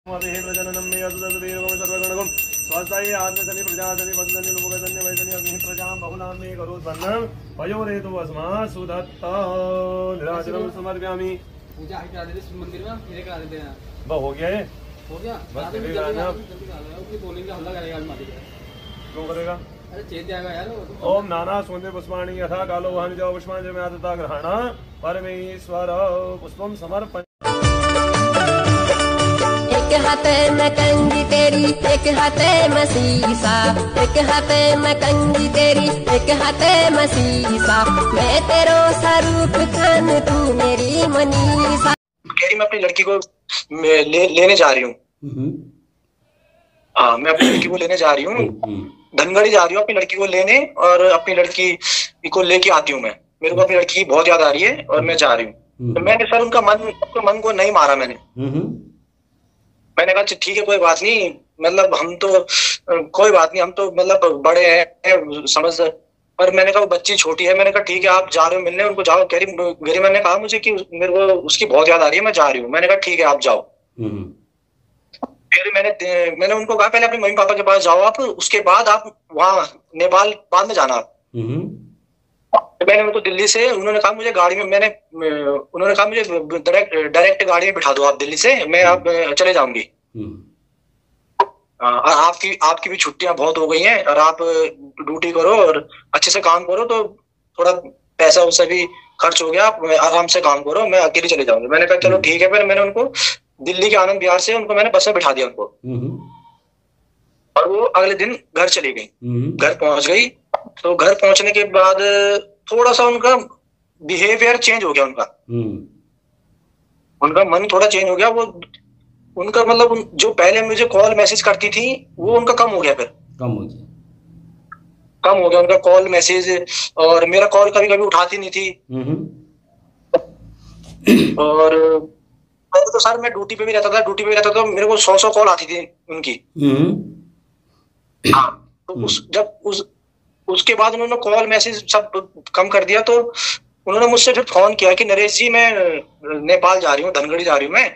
जननम मे असुदसुदीर्घम सर्वगणगम स्वस्ताये आत्मसनि प्रजासनि पद्मनि लोकसनि वैसनि अग्नि प्रजां बहुनां मे करोत्पन्नं वयोरेतु अस्मा सुदत्ता निराजनं समर्पयामि। पूजा करा देते शिव मंदिर में, फिर करा देते हैं। बस हो गया है, हो गया। बस जल्दी बोलेंगे हल्ला करेगा आज मालिक। क्यों करेगा? अरे चेत जाएगा यार। ओम नाना सुगंधि पुष्पाणि यथा कालो वहन जो पुष्पाणि में आदता ग्रहण परमेश्वर पुष्पम समर्पण। एक हाथ में कंगी तेरी, एक हाथ में शीशा, एक हाथ में कंगी तेरी, एक हाथ में शीशा, मैं तेरो स्वरूप खान तू मेरी मनीषा। मैं अपनी लड़की को लेने जा रही हूँ। हाँ, मैं अपनी लड़की को लेने जा रही हूँ, धनगढ़ी जा रही हूँ अपनी लड़की को लेने, और अपनी लड़की को लेके आती हूँ मैं। मेरे को अपनी लड़की की बहुत याद आ रही है और मैं जा रही हूँ। तो मैंने सर उनका मन को नहीं मारा। मैंने कहा ठीक है कोई बात नहीं, मतलब हम तो कोई बात नहीं, हम तो मतलब बड़े हैं समझ। पर मैंने कहा वो बच्ची छोटी है। मैंने कहा ठीक है आप जा रहे हो मिलने, उनको जाओ। कह रही गरिमा ने कहा मुझे कि मेरे को उसकी बहुत याद आ रही है, मैं जा रही हूँ। मैंने कहा ठीक है आप जाओ। फिर मैंने उनको कहा पहले अपने मम्मी पापा के पास जाओ आप, उसके बाद आप वहाँ नेपाल बाद में जाना आप। मैंने उनको दिल्ली से, उन्होंने कहा मुझे गाड़ी में, उन्होंने कहा मुझे डायरेक्ट गाड़ी में बिठा दो आप दिल्ली से, मैं आप चले जाऊंगी। आपकी भी छुट्टियां बहुत हो गई हैं और आप ड्यूटी करो और अच्छे से काम करो, तो थोड़ा पैसा उससे भी खर्च हो गया, आप आराम से काम करो, मैं अकेले चले जाऊंगी। मैंने कहा चलो ठीक है। फिर मैंने उनको दिल्ली के आनंद विहार से उनको मैंने बस में बिठा दिया उनको, और वो अगले दिन घर चली गई। घर पहुंच गई तो घर पहुंचने के बाद थोड़ा सा उनका बिहेवियर चेंज हो गया। उनका मन थोड़ा चेंज हो गया। वो उनका मतलब जो पहले मुझे कॉल मैसेज करती थी वो उनका कम हो गया। फिर कम हो गया उनका कॉल मैसेज, और मेरा कॉल कभी कभी उठाती नहीं थी। और पहले तो सर मैं ड्यूटी पे भी रहता था, तो मेरे को 100 कॉल आती थी उनकी। हाँ, तो उसके बाद उन्होंने कॉल मैसेज सब कम कर दिया। तो उन्होंने मुझसे फिर फोन किया कि नरेश जी मैं नेपाल जा रही हूँ, धनगढ़ी जा रही हूँ मैं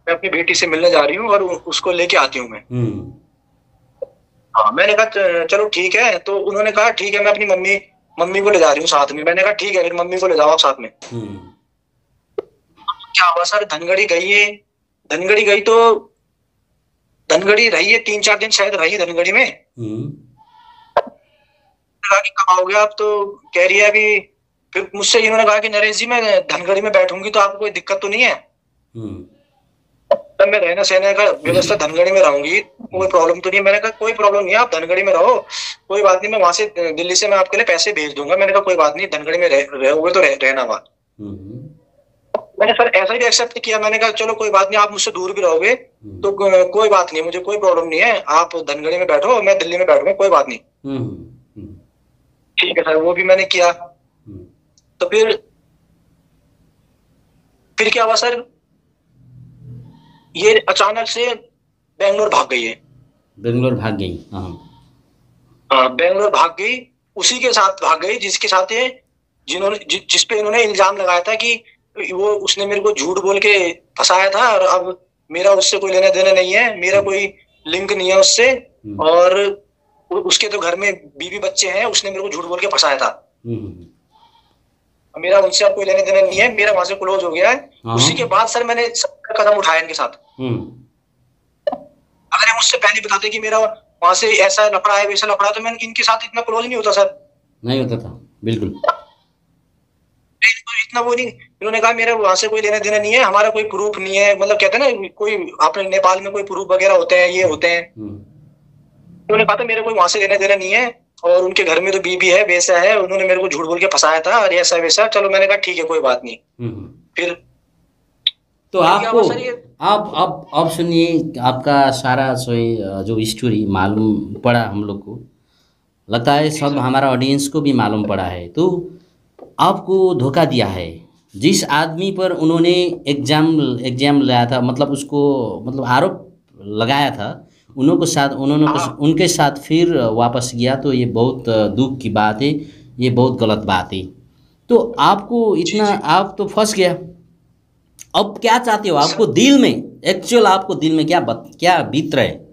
अपनी बेटी से मिलने जा रही हूँ और उसको लेके आती हूँ मैं। हाँ, मैंने कहा चलो ठीक है। तो उन्होंने कहा ठीक है मैं अपनी मम्मी को ले जा रही हूँ साथ में। मैंने कहा ठीक है फिर मम्मी को ले जाओ आप साथ में। क्या हुआ सर, धनगढ़ी गई तो धनगढ़ी रही है 3-4 दिन शायद रही धनगढ़ी में। कहा कि कब आओगे आप? तो कह रही है अभी। फिर मुझसे इन्होंने कहा कि नरेश जी मैं धनगढ़ी में बैठूंगी तो आपको कोई दिक्कत तो नहीं है? तब मैं रहने सहने का व्यवस्था धनगढ़ी में रहूंगी, कोई प्रॉब्लम तो नहीं है। मैंने कहा कोई प्रॉब्लम नहीं है, आप धनगढ़ी में रहो, कोई बात नहीं, मैं वहां से दिल्ली से मैं आपके लिए पैसे भेज दूंगा। मैंने कहा कोई बात नहीं, धनगढ़ी में रहोगे तो रहना वहां। मैंने सर ऐसा ही एक्सेप्ट किया। मैंने कहा चलो कोई बात नहीं, आप मुझसे दूर भी रहोगे तो कोई बात नहीं, मुझे कोई प्रॉब्लम नहीं है, आप धनगढ़ी में बैठो, मैं दिल्ली में बैठूंगा, कोई बात नहीं। ठीक है सर, वो भी मैंने किया। तो फिर क्या हुआ सर, ये अचानक से बेंगलोर भाग गई। हाँ, बेंगलोर भाग गई। उसी के साथ भाग गई जिसके साथ जिस पे इन्होंने इल्जाम लगाया था कि उसने मेरे को झूठ बोल के फंसाया था, और अब मेरा उससे कोई लेना देना नहीं है, मेरा कोई लिंक नहीं है उससे, और उसके तो घर में बीवी बच्चे हैं, उसने मेरे को झूठ बोल के फंसाया था। मेरा उनसे अब कोई लेने देना नहीं है, मेरा वहां से क्लोज हो गया है। उसी के बाद सर मैंने कदम उठाया इनके साथ। अगर मुझसे पहले बताते कि मेरा वहां से ऐसा लफड़ा है वैसा लफड़ा, तो मैं इनके साथ इतना क्लोज नहीं होता सर। नहीं होता था बिल्कुल। इतना वो नहीं, इन्होंने कहा मेरा वहां से कोई लेना देना नहीं है, हमारा कोई प्रूफ नहीं है, मतलब कहते हैं ना कोई अपने नेपाल में कोई प्रूफ वगैरह होते हैं, ये होते हैं। उन्होंने कहा था मेरे कोई वहां से लेना देना नहीं है, और उनके घर में तो बीबी है वैसा है, उन्होंने मेरे को झूठ बोल के फंसाया था और ऐसा वैसा। चलो मैंने कहा ठीक है कोई बात नहीं। फिर तो आपको आप अब सुनिए, आपका सारा जो स्टोरी मालूम पड़ा, हम लोग को लगता है सब हमारा ऑडियंस को भी मालूम पड़ा है। तो आपको धोखा दिया है जिस आदमी पर उन्होंने एग्जाम लगाया था, मतलब उसको मतलब आरोप लगाया था, उनके साथ फिर वापस गया, तो ये बहुत दुख की बात है, ये बहुत गलत बात है। तो आपको इतना, आप तो फंस गया। अब क्या चाहते हो? आपको दिल में एक्चुअल आपको दिल में क्या बीत रहा है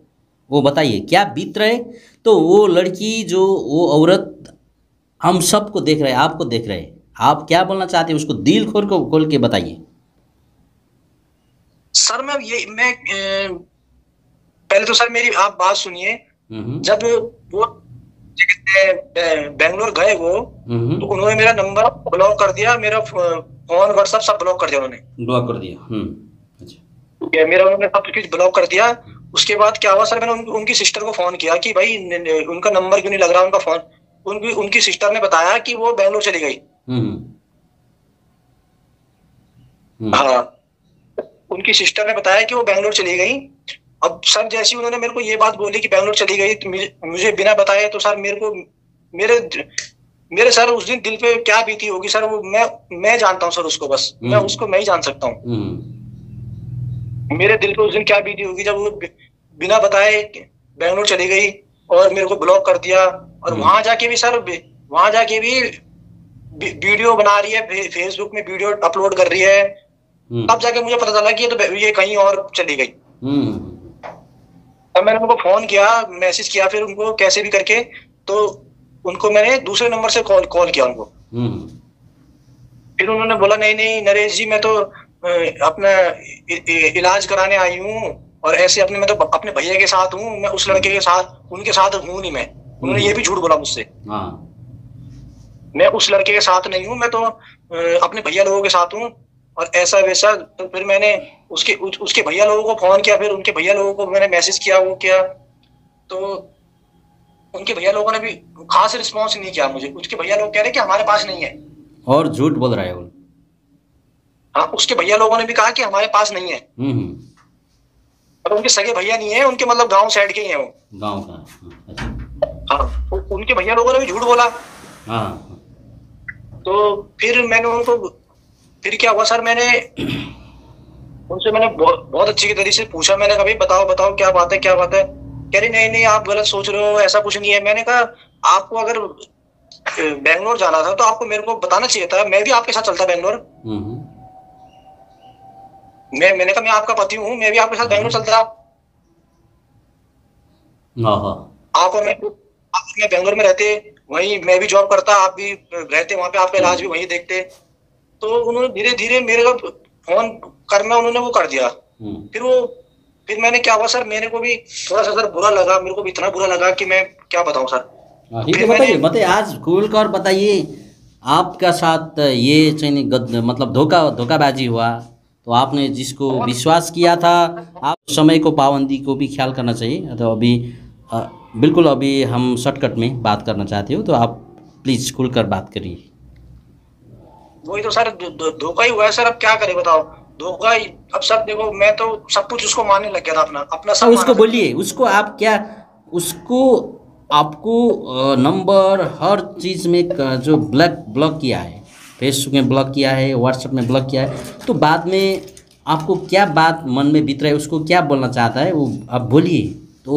वो बताइए, क्या बीत रहा है? तो वो लड़की जो वो औरत हम सबको देख रहे हैं, आपको देख रहे हैं, आप क्या बोलना चाहते हैं उसको दिल खोल के बताइए। सर मैं पहले तो सर मेरी आप बात सुनिए। जब वो बेंगलोर गए वो, तो उन्होंने मेरा नंबर ब्लॉक कर दिया, मेरा फोन व्हाट्सएप सब ब्लॉक कर दिया, उन्होंने ब्लॉक कर दिया। अच्छा, मेरा उन्होंने सब कुछ ब्लॉक कर दिया। उसके बाद क्या हुआ सर, मैंने उनकी सिस्टर को फोन किया कि भाई उनका नंबर क्यों नहीं लग रहा उनका फोन। उनकी सिस्टर ने बताया कि वो बेंगलोर चली गई। हाँ, उनकी सिस्टर ने बताया कि वो बेंगलोर चली गई। अब सर जैसे उन्होंने मेरे को ये बात बोली कि बेंगलोर चली गई, तो मुझे बिना बताए तो सर मेरे सर उस दिन दिल पे क्या बीती होगी सर, वो मैं जानता हूँ सर उसको, बस मैं ही जान सकता हूँ। मेरे दिल पे उस दिन क्या बीती होगी जब वो बिना बताए बेंगलोर चली गई और मेरे को ब्लॉक कर दिया। और वहां जाके भी वीडियो बना रही है, फेसबुक में वीडियो अपलोड कर रही है। तब जाके मुझे पता चला कि ये कहीं और चली गई। तब मैंने उनको फोन किया, मैसेज किया, फिर उनको कैसे भी करके तो उनको मैंने दूसरे नंबर से कॉल किया उनको। फिर उन्होंने बोला नहीं नरेश जी, मैं तो अपना इलाज कराने आई हूँ और ऐसे मैं तो अपने भैया के साथ हूँ, मैं उस लड़के के साथ उनके साथ हूँ नहीं मैं। उन्होंने ये भी झूठ बोला मुझसे। मैं उस लड़के के साथ नहीं हूँ, मैं तो अपने भैया लोगों के साथ हूँ और ऐसा वैसा। तो फिर मैंने उसके भैया लोगों को फोन किया, फिर उनके भैया लोगों को मैंने मैसेज किया, वो किया, तो उनके भैया लोगों ने भी खास रिस्पॉन्स नहीं किया मुझे। उसके भैया लोग कह रहे कि हमारे पास नहीं है, और झूठ बोल रहा है वो। हाँ, उसके भैया लोगों ने भी कहा कि हमारे पास नहीं है। और उनके सगे भैया नहीं है, उनके मतलब गांव साइड के ही है वो, गांव का। हाँ, उनके भैया लोगों ने भी झूठ बोला। तो फिर मैंने उनको, फिर क्या हुआ सर, मैंने बहुत अच्छी तरीके से पूछा। मैंने कहा भाई बताओ क्या बात है। कह रही नहीं आप गलत सोच रहे हो, ऐसा कुछ नहीं है। मैंने कहा आपको अगर बेंगलोर जाना था तो आपको मेरे को बताना चाहिए था, मैं भी आपके साथ चलता बेंगलोर। मैंने कहा मैं आपका पति हूँ, मैं भी आपके साथ बेंगलोर चलता। आप और मैं बेंगलोर में रहते, वहीं मैं भी जॉब करता, आप भी रहते वहां पे, आपका इलाज भी वहीं देखते। तो उन्होंने धीरे धीरे मेरे को फोन करना उन्होंने वो कर दिया। फिर मैंने क्या हुआ सर, मेरे को भी थोड़ा सा सर बुरा लगा, मेरे को भी इतना बुरा लगा कि मैं क्या बताऊं सर। बताइए आज खुल कर बताइए, आपका साथ ये चाहिए मतलब धोखाबाजी हुआ, तो आपने जिसको विश्वास किया था, आप समय को पाबंदी को भी ख्याल करना चाहिए। तो अभी बिल्कुल अभी हम शॉर्टकट में बात करना चाहते हो, तो आप प्लीज खुलकर बात करिए। वही तो सर धोखा ही हुआ है सर, अब क्या करें बताओ, धोखा ही। अब सर देखो, मैं तो सब कुछ उसको मानने लग गया था, अपना सब। उसको बोलिए, उसको आप क्या, उसको आपको नंबर हर चीज़ में जो ब्लॉक किया है, फेसबुक में ब्लॉक किया है, व्हाट्सएप में ब्लॉक किया है, तो बाद में आपको क्या बात मन में बीत रहा है, उसको क्या बोलना चाहता है वो आप बोलिए। तो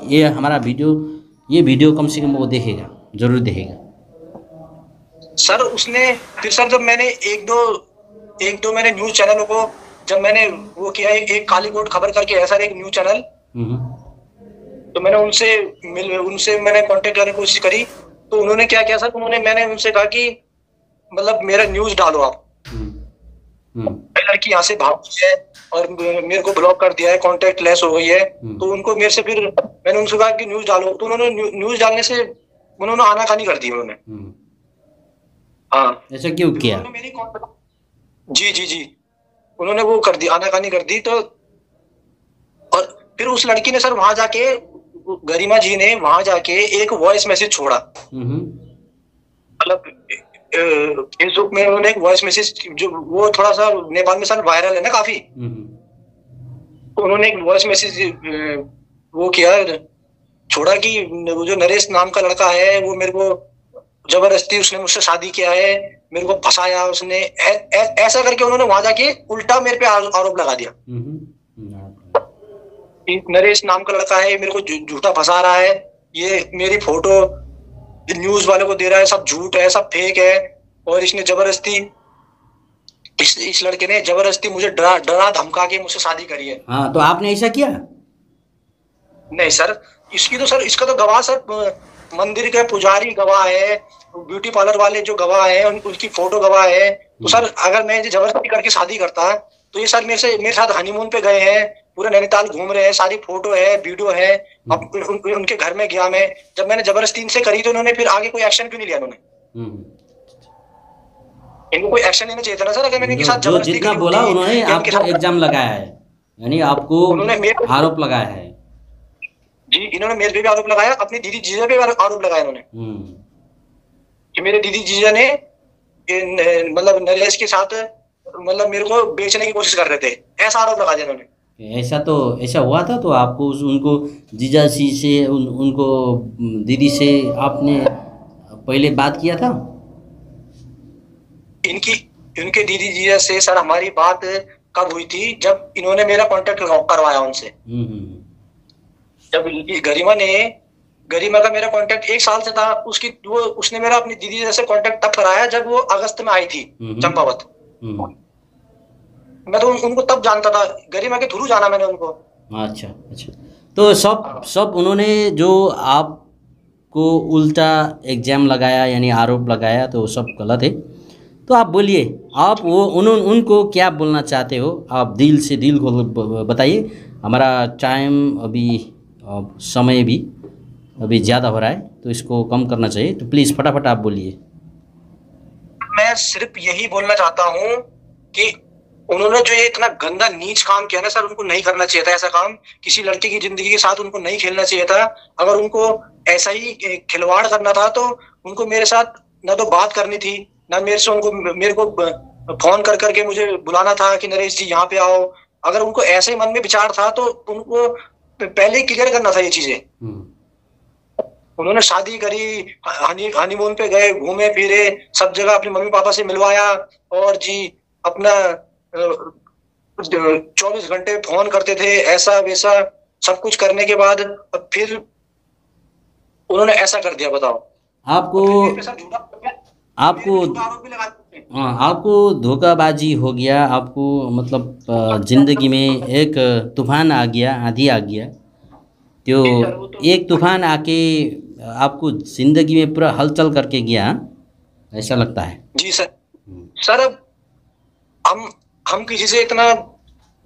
ये हमारा वीडियो कम से कम वो देखेगा, जरूर देखेगा सर। उसने फिर सर जब मैंने एक दो मैंने न्यूज चैनलों को जब मैंने वो किया, एक काली कोट खबर करके है सर एक न्यूज चैनल, तो मैंने उनसे मैंने कांटेक्ट करने की कोशिश करी। तो उन्होंने क्या किया सर, मैंने उनसे कहा कि मतलब मेरा न्यूज डालो आप, लड़की यहाँ से भाग गई है और मेरे को ब्लॉक कर दिया है, कांटेक्ट लेस हो गई है। तो उनको मेरे से फिर मैंने उनसे कहा कि न्यूज डालो, तो उन्होंने न्यूज डालने से उन्होंने आनाकानी कर दी उन्होंने। हाँ, ऐसा क्यों किया? जी उन्होंने वो कर दी, आनाकानी कर दी। तो और फिर उस लड़की ने सर वहां जाके, गरिमा जी ने वहां जाके एक वॉइस मैसेज छोड़ा, मतलब फेसबुक में उन्होंने एक वॉइस मैसेज, जो वो थोड़ा सा नेपाल में सर वायरल है ना काफी, तो उन्होंने एक वॉइस मैसेज वो किया, छोड़ा कि वो जो नरेश नाम का लड़का है वो मेरे को जबरदस्ती उसने मुझसे शादी किया है, मेरे को फंसाया उसने, ऐसा करके उन्होंने वहां जाके उल्टा मेरे पे आरोप लगा दिया। नरेश नाम का लड़का है, मेरे को झूठा फंसा रहा है, ये मेरी फोटो न्यूज वाले को दे रहा है, सब झूठ है, सब फेक है, और इसने जबरदस्ती इस लड़के ने जबरदस्ती मुझे डरा डरा धमका के मुझसे शादी करी है। हाँ, तो आपने ऐसा किया? नहीं सर, इसका तो गवाह सर मंदिर के पुजारी गवाह है, ब्यूटी पार्लर वाले जो गवाह है उनकी फोटो गवाह है। तो सर अगर मैं जबरदस्ती करके शादी करता तो ये सर मेरे साथ हनीमून पे गए हैं, पूरे नैनीताल घूम रहे हैं, सारी फोटो है, वीडियो है। अब उनके घर में गया मैं, जब मैंने जबरदस्ती इनसे करी तो उन्होंने फिर आगे कोई एक्शन क्यों नहीं लिया? इनको कोई एक्शन लेना चाहिए था ना सर, अगर मैंने इनके साथ जो जितना बोला उन्होंने आपको एग्जाम लगाया है, यानी आपको आरोप लगाया है। जी, इन्होंने मेरे पे भी आरोप लगाया, अपनी दीदी जीजा पे भी आरोप लगाया इन्होंने कि मेरे दीदी जीजा ने मतलब नरेश के साथ मतलब मेरे को बेचने की कोशिश कर रहे थे, ऐसा आरोप लगा दिया इन्होंने। ऐसा हुआ था? तो आपको उनको जीजा जी से उनको दीदी से आपने पहले बात किया था? इनके दीदी जीजा से सर हमारी बात कब हुई थी? जब इन्होंने मेरा कांटेक्ट करवाया उनसे। जब गरिमा का मेरा कांटेक्ट 1 साल से था, उसने मेरा अपनी दीदी जैसे कांटेक्ट तब कराया जब वो अगस्त में आई थी चंपावत। मैं तो उनको तब जानता था, गरिमा के थ्रू जाना मैंने उनको। अच्छा। तो सब उन्होंने जो आपको उल्टा एग्जाम लगाया यानी आरोप लगाया, तो सब गलत है। तो आप बोलिए, आप उनको क्या बोलना चाहते हो? आप दिल खोल बताइए। हमारा टाइम अभी समय भी अभी ज़्यादा हो रहा है, तो इसको कम करना चाहिए, तो प्लीज़ फटाफट आप बोलिए। मैं सिर्फ यही बोलना चाहता हूँ कि उन्होंने जो ये इतना गंदा नीच काम किया ना सर, उनको नहीं करना चाहिए था ऐसा काम। किसी लड़के की जिंदगी के साथ उनको नहीं खेलना चाहिए था। अगर उनको ऐसा ही खिलवाड़ करना था तो उनको मेरे साथ ना तो बात करनी थी, ना मेरे को फोन कर करके मुझे बुलाना था कि नरेश जी यहाँ पे आओ। अगर उनको ऐसे मन में विचार था तो उनको पहले ही क्लियर करना था ये चीजें। उन्होंने शादी करी, हनीमून पे गए, घूमे फिरे, सब जगह अपने मम्मी पापा से मिलवाया, और जी अपना 24 घंटे फोन करते थे, ऐसा वैसा सब कुछ करने के बाद फिर उन्होंने ऐसा कर दिया। बताओ, आपको धोखाबाजी हो गया, आपको मतलब जिंदगी में एक तूफान आ गया, आंधी आ गया। तो एक तूफान आके आपको जिंदगी में पूरा हलचल करके गया, ऐसा लगता है? जी सर अब हम किसी से इतना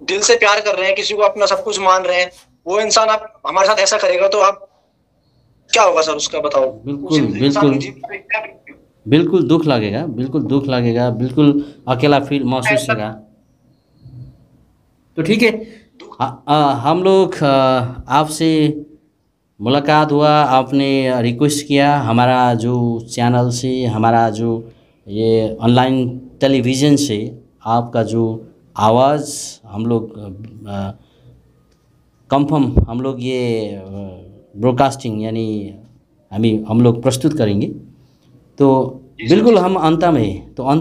दिल से प्यार कर रहे हैं, किसी को अपना सब कुछ मान रहे हैं, वो इंसान आप हमारे साथ ऐसा करेगा तो आप क्या होगा सर उसका? बताओ। बिल्कुल दुख लगेगा, बिल्कुल अकेला फील महसूस होगा। तो ठीक है, हम लोग आपसे मुलाकात हुआ, आपने रिक्वेस्ट किया हमारा जो चैनल से, हमारा जो ये ऑनलाइन टेलीविज़न से आपका जो आवाज़ हम लोग कंफर्म हम लोग ये ब्रॉडकास्टिंग यानी हम लोग प्रस्तुत करेंगे। तो बिल्कुल हम अंत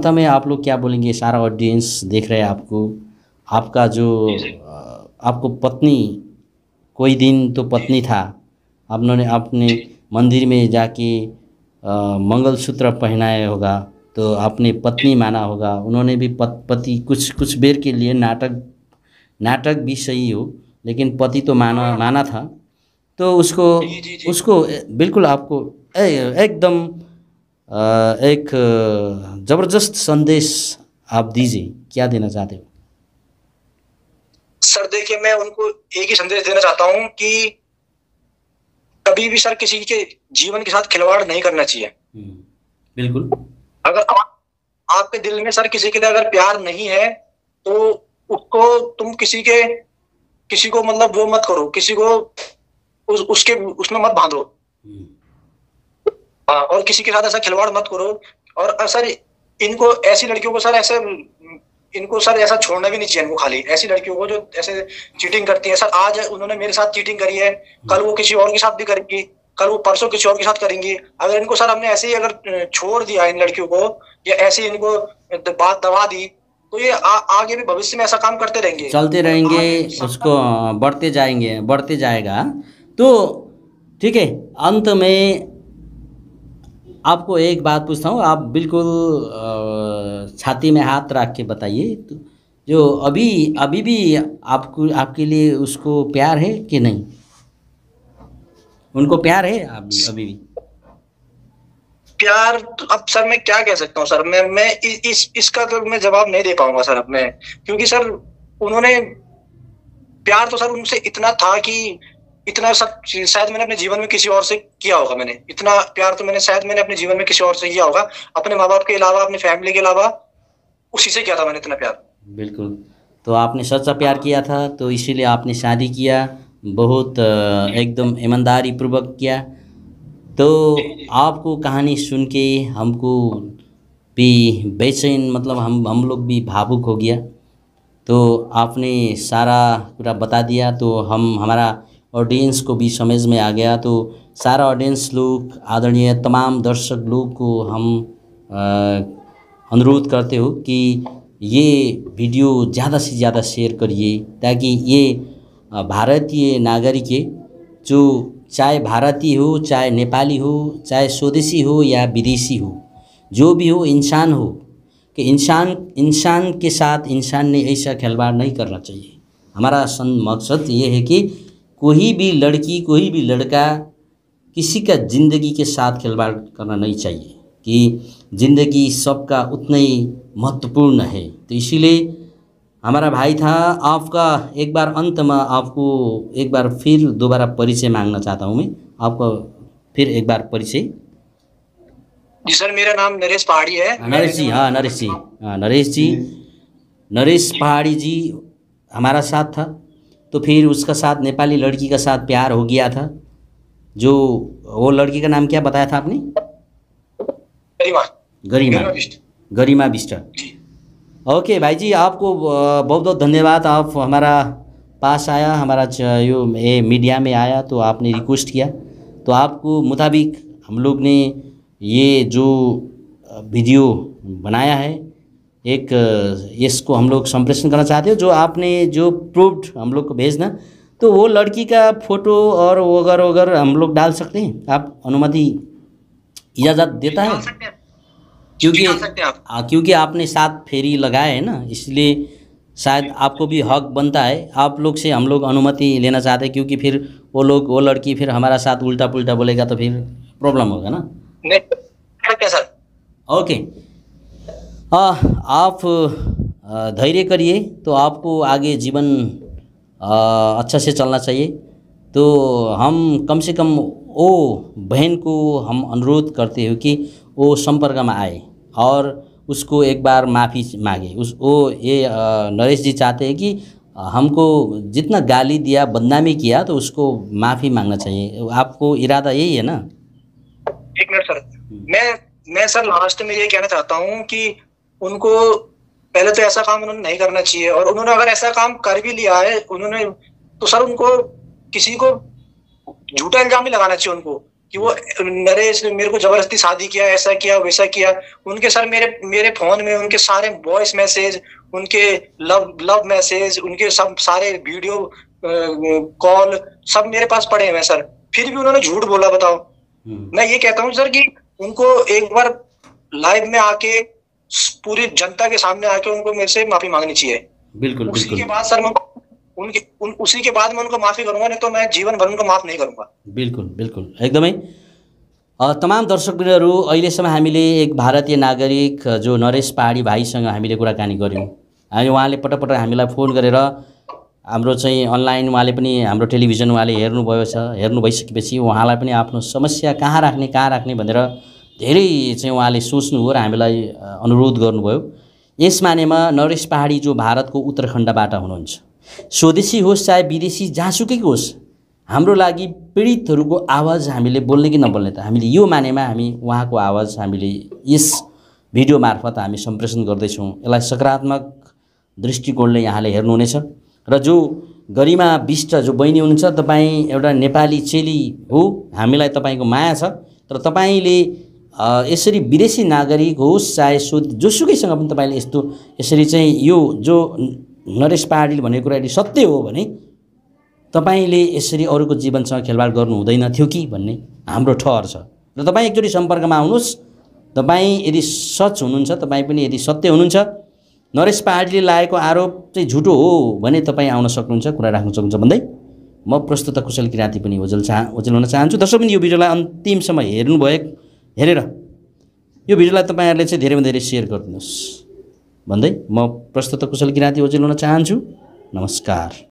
में आप लोग क्या बोलेंगे? सारा ऑडियंस देख रहे हैं आपको, आपका जो आपको पत्नी, कोई दिन तो पत्नी था, आपने अपने मंदिर में जाके मंगलसूत्र पहनाया होगा, तो आपने पत्नी माना होगा, उन्होंने भी पति कुछ देर के लिए नाटक भी सही हो, लेकिन पति तो माना था। तो उसको बिल्कुल आपको एकदम एक ज़बरदस्त संदेश आप दीजिए, क्या देना चाहते हो? सर देखिए, मैं उनको एक ही संदेश देना चाहता हूँ कि कभी भी सर किसी के जीवन के साथ खिलवाड़ नहीं करना चाहिए। बिल्कुल। अगर आपके दिल में सर किसी के लिए अगर प्यार नहीं है तो उसको तुम किसी को मतलब वो मत करो, किसी को उसमें मत बांधो। हाँ, और किसी के साथ ऐसा खिलवाड़ मत करो। और सर इनको ऐसी लड़कियों को सर ऐसा छोड़ना भी नहीं चाहिए इनको, खाली ऐसी लड़कियों को जो ऐसे चीटिंग करती है। सर आज उन्होंने मेरे साथ चीटिंग करी है, कल वो किसी और के साथ भी करेंगी, कल वो परसों किसी और के साथ करेंगी। अगर इनको सर हमने ऐसे ही अगर छोड़ दिया इन लड़कियों को, या ऐसे इनको बात दबा दी, तो ये आगे भी भविष्य में ऐसा काम चलते रहेंगे, उसको बढ़ते जाएगा। तो ठीक है, अंत में आपको एक बात पूछता हूँ, आप बिल्कुल छाती में हाथ रख के बताइए, तो जो अभी भी आपको आपके लिए उसको प्यार है कि नहीं? उनको प्यार है अभी भी? प्यार तो अब सर मैं क्या कह सकता हूँ सर, मैं इसका तो मैं जवाब नहीं दे पाऊंगा सर अब मैं, क्योंकि सर उन्होंने प्यार तो सर उनसे इतना था कि इतना सब शायद मैंने अपने जीवन में किसी और से किया होगा। मैंने इतना प्यार तो मैंने अपने जीवन में किसी और से किया होगा, अपने माँ बाप के अलावा, अपनी फैमिली के अलावा, उसी से किया था मैंने इतना प्यार। बिल्कुल। तो आपने सच्चा प्यार किया था, तो इसीलिए आपने शादी किया, बहुत एकदम ईमानदारी पूर्वक किया। तो आपको कहानी सुन के हमको भी बेचैन, मतलब हम लोग भी भावुक हो गया। तो आपने सारा पूरा बता दिया, तो हमारा ऑडियंस को भी समझ में आ गया। तो सारा ऑडियंस लोग, आदरणीय तमाम दर्शक लोग को हम अनुरोध करते हो कि ये वीडियो ज़्यादा से ज़्यादा शेयर करिए, ताकि ये भारतीय नागरिक है, जो चाहे भारतीय हो, चाहे नेपाली हो, चाहे स्वदेशी हो या विदेशी हो, जो भी हो, इंसान हो, कि इंसान के साथ इंसान ने ऐसा खिलवाड़ नहीं करना चाहिए। हमारा मकसद ये है कि कोई भी लड़की, कोई भी लड़का किसी का ज़िंदगी के साथ खिलवाड़ करना नहीं चाहिए, कि ज़िंदगी सबका उतना ही महत्वपूर्ण है। तो इसीलिए हमारा भाई था। आपका एक बार अंत में आपको एक बार फिर दोबारा परिचय मांगना चाहता हूँ मैं, आपको फिर एक बार परिचय। जी सर, मेरा नाम नरेश पहाड़ी है। नरेश जी, हाँ नरेश जी, हाँ नरेश जी, नरेश पहाड़ी जी हमारा साथ था। तो फिर उसका साथ नेपाली लड़की का साथ प्यार हो गया था। जो वो लड़की का नाम क्या बताया था आपने? गरिमा बिष्ट। ओके भाई जी, आपको बहुत बहुत धन्यवाद। आप हमारा पास आया, हमारा यो मीडिया में आया, तो आपने रिक्वेस्ट किया, तो आपको मुताबिक हम लोग ने ये जो वीडियो बनाया है, एक इसको हम लोग संप्रेषण करना चाहते हो। जो आपने जो प्रूफ्ड हम लोग को भेजना, तो वो लड़की का फ़ोटो और वगैरह हम लोग डाल सकते हैं? आप अनुमति, इजाज़त देता है? क्योंकि आपने 7 फेरी लगाए है ना, इसलिए शायद आपको भी हक बनता है। आप लोग से हम लोग अनुमति लेना चाहते हैं, क्योंकि फिर वो लड़की फिर हमारा साथ उल्टा पुल्टा बोलेगा तो फिर प्रॉब्लम होगा ना। नहीं सर। ओके, आप धैर्य करिए, तो आपको आगे जीवन अच्छा से चलना चाहिए। तो हम कम से कम वो बहन को हम अनुरोध करते हो कि वो संपर्क में आए और उसको एक बार माफ़ी मांगे। ये नरेश जी चाहते हैं कि हमको जितना गाली दिया, बदनामी किया, तो उसको माफ़ी मांगना चाहिए। आपको इरादा यही है ना? एक मिनट सर, मैं सर लास्ट में ये कहना चाहता हूँ कि उनको पहले तो ऐसा काम उन्होंने नहीं करना चाहिए, और उन्होंने अगर ऐसा काम कर भी लिया है उन्होंने, तो सर उनको किसी को झूठा इल्जाम ही लगाना चाहिए उनको, कि वो नरेश ने मेरे को जबरदस्ती शादी किया, ऐसा किया, वैसा किया। उनके सर मेरे फोन में उनके सारे वॉइस मैसेज, उनके लव मैसेज, उनके सब सारे वीडियो कॉल सब मेरे पास पड़े हैं सर, फिर भी उन्होंने झूठ बोला। बताओ। मैं ये कहता हूँ सर कि उनको एक बार लाइव में आके, पूरी जनता के सामने आके उनको मेरे से माफी मांगनी चाहिए। बिल्कुल। उसी के बाद सर मैं उसी के बाद मैं उनको माफी करूंगा, नहीं तो मैं जीवन भर उनको माफ नहीं करूंगा। बिल्कुल एकदमै। तमाम दर्शकवृन्दहरू, अहिलेसम्म हामीले एक भारतीय नागरिक जो नरेश पहाडी भाइसँग हामीले कुराकानी गऱ्यौँ। उहाँले पटक हामीलाई फोन गरेर हाम्रो चाहिँ अनलाइन उहाँले पनि हाम्रो टेलिभिजन उहाँले हेर्नु भइसकेपछि उहाँलाई पनि आफ्नो समस्या कहाँ राख्ने भनेर धेरै चाहिँ उहाँले सोच्नुभयो र हामीलाई अनुरोध गर्नुभयो। यस मानेमा नरेश पहाडी जो भारतको उत्तराखण्डबाट हुनुहुन्छ, स्वदेशी होस् चाहे विदेशी, जहाँसुकै होस्, हाम्रो लागि पीडितहरूको आवाज हामीले बोल्ने कि नबोल्ने, त हामीले यो मानेमा हामी उहाँको आवाज हामीले यस भिडियो मार्फत हामी सम्प्रेषण गर्दैछौँ। यसलाई सकारात्मक दृष्टिकोणले यहाँले हेर्नुहुनेछ। र जो गरिमा बिष्ट जो बहिनी हुनुहुन्छ, तपाईँ एउटा नेपाली चेली हो, हामीलाई तपाईँको माया छ, तर तपाईँले यसरी विदेशी नागरिक होस् चाहे जोसुकैसँग पनि तपाईँले यसरी चाहिँ यो जो नरेश पहाडीले भनेको कुरा यदि सत्य हो भने तपाईँले यसरी अरूको जीवनसँग खेलवाड गर्नु हुँदैन थियो कि भन्ने हाम्रो ठहर छ। र तपाईँ एकचोटि सम्पर्कमा आउनुहोस् तपाईँ यदि सच हुनुहुन्छ, तपाईँ पनि यदि सत्य हुनुहुन्छ, नरेश पहाडले लागेको आरोप चाहिँ झुटो हो भने तपाईँ आउन सक्नुहुन्छ, कुरा राख्न सक्नुहुन्छ भन्दै म प्रस्तुत कुशल किराँती पनि ओझेल हुन चाहन्छु। दर्शकबिन यो भिडियोलाई अन्तिमसम्म हेरेर यो भिडियोलाई तपाईँहरूले चाहिँ धेरैभन्दा धेरै सेयर गरिदिनुहोस् भन्दै म प्रस्तुत कुशल किराँती ओझेल हुन चाहन्छु। नमस्कार।